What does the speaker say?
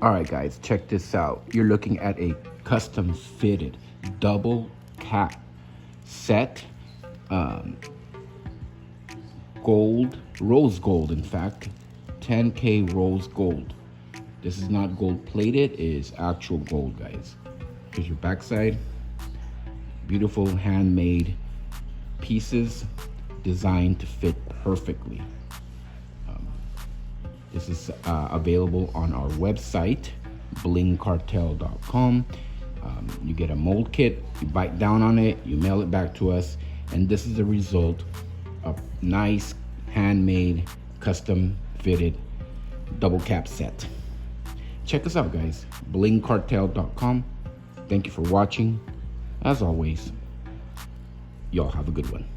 All right, guys, check this out. You're looking at a custom fitted double cap set, um, gold, rose gold, in fact, 10K rose gold. This is not gold plated, it is actual gold, guys. Here's your backside. Beautiful handmade pieces designed to fit perfectly. This is available on our website, blingcartel.com. You get a mold kit, you bite down on it, you mail it back to us, and this is the result of nice, handmade, custom fitted double cap set. Check us out, guys, blingcartel.com. Thank you for watching. As always, y'all have a good one.